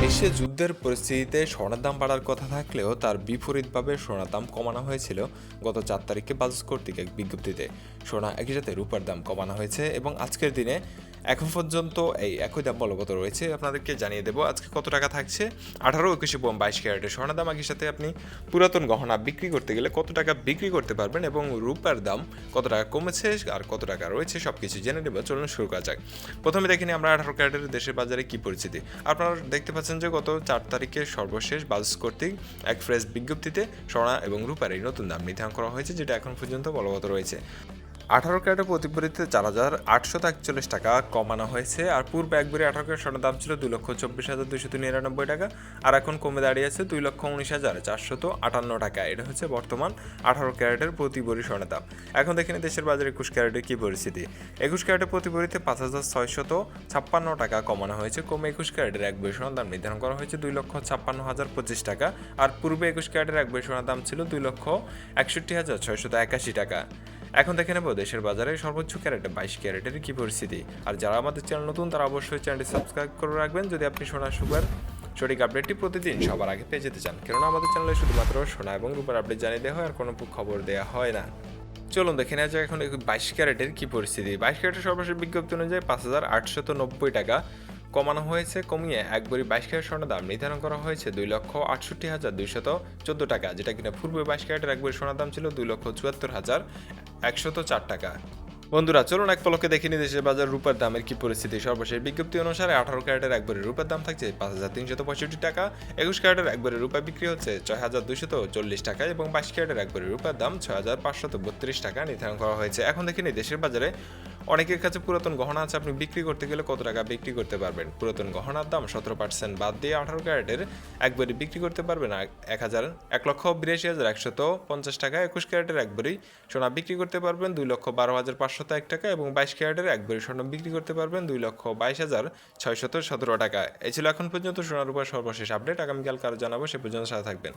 বিশ্বে যুদ্ধের পরিস্থিতিতে সোনার দাম বাড়ার কথা থাকলেও তার বিপরীতভাবে সোনার দাম কমানো হয়েছিল গত 4 তারিখে বাজাজ কর্তৃক এক বিজ্ঞপ্তিতে। সোনা একই সাথে রূপার দাম কমানো হয়েছে এবং আজকের দিনে এখন পর্যন্ত এই একই দাম বলবৎ রয়েছে। আপনাদেরকে জানিয়ে দেবো আজকে কত টাকা থাকছে। 18, 21 এবং 22 ক্যারেটের সোনার দাম একই সাথে আপনি পুরাতন গহনা বিক্রি করতে গেলে কত টাকা বিক্রি করতে পারবেন এবং রূপার দাম কত টাকা কমেছে আর কত টাকা রয়েছে সবকিছু জেনে নেব। চলুন শুরু করা যাক। প্রথমে দেখিনি আমরা 18 ক্যারেটের দেশের বাজারে কি পরিস্থিতি। আপনারা দেখতে পাচ্ছেন যে গত 4 তারিখে সর্বশেষ বাজাজ কর্তৃক এক ফ্রেশ বিজ্ঞপ্তিতে সোনা এবং রূপার এই নতুন দাম নির্ধারণ করা হয়েছে, যেটা এখন পর্যন্ত বলবৎ রয়েছে। 18 ক্যারেটের প্রতিপরিতে 4,841 টাকা কমানো হয়েছে। আর পূর্বে একবারে 18 ক্যারেট সোনার দাম ছিল 2,24,299 টাকা, আর এখন কমে দাঁড়িয়েছে 2,19,458 টাকা। এটা হচ্ছে বর্তমান 18 ক্যারেটের প্রতি ভরি সোনার দাম। এখন দেখেন দেশের বাজারে 21 ক্যারেটের কী পরিস্থিতি। 21 ক্যারেটের প্রতি ভরিতে 5,656 টাকা কমানো হয়েছে, কমে 21 ক্যারেটের এক ভরি সোনার দাম নির্ধারণ করা হয়েছে 2,56,025 টাকা। আর পূর্বে 21 ক্যারেটের এক ভরি সোনার দাম ছিল 2,61,681 টাকা। এখন দেখে নেব দেশের বাজারে সর্বোচ্চ ক্যারেটে 22 ক্যারেটের কী পরিস্থিতি। আর যারা আমাদের চ্যানেল নতুন তারা অবশ্যই চ্যানেলটি সাবস্ক্রাইব করে রাখবেন যদি আপনি সোনা সুপার সঠিক আপডেটটি প্রতিদিন সবার আগে পেয়ে যেতে চান। কেননা আমাদের চ্যানেলে শুধুমাত্র সোনা এবং রূপার আপডেট জানিয়ে দেওয়া হয়, আর কোনো খবর দেওয়া হয় না। চলুন দেখে নেওয়া যাক এখন 22 ক্যারেটের কী পরিস্থিতি। 22 ক্যারেটের সর্বশেষ বিজ্ঞপ্তি অনুযায়ী 5,890 টাকা কমানো হয়েছে, কমিয়ে একবারই 22 ক্যারেট সোনার দাম নির্ধারণ করা হয়েছে 2,68,214 টাকা, যেটা কিনা পূর্বে 22 ক্যারেটের একবারই সোনার দাম ছিল 2,74,104 টাকা। বন্ধুরা চলুন এক পলকে দেখে নিই দেশের বাজার রূপার দামের কি পরিস্থিতি। সর্বশেষ বিজ্ঞপ্তি অনুসারে 18 ক্যারেটের একবারে রূপার দাম থাকছে 5,365 টাকা, 21 ক্যারেটের একবারে রূপা বিক্রি হচ্ছে 6,240 টাকা এবং 22 ক্যারেটের একবারে রূপার দাম 6,532 টাকা নির্ধারণ করা হয়েছে। এখন দেখে নিই দেশের বাজারে অনেকের কাছে পুরাতন গহনা আছে, আপনি বিক্রি করতে গেলে কত টাকা বিক্রি করতে পারবেন। পুরাতন গহনার দাম 17% বাদ দিয়ে 18 ক্যারেটের একবারে বিক্রি করতে পারবেন 1,82,150 টাকা। 21 ক্যারেটের একবারই সোনা বিক্রি করতে পারবেন 2,12,501 টাকা এবং 22 ক্যারেটের একবারই স্বর্ণ বিক্রি করতে পারবেন 2,22,617 টাকা। এই ছিল এখন পর্যন্ত সোনার উপর সর্বশেষ আপডেট। আগামীকাল কারো জানাবো, সে পর্যন্ত সাথে থাকবেন।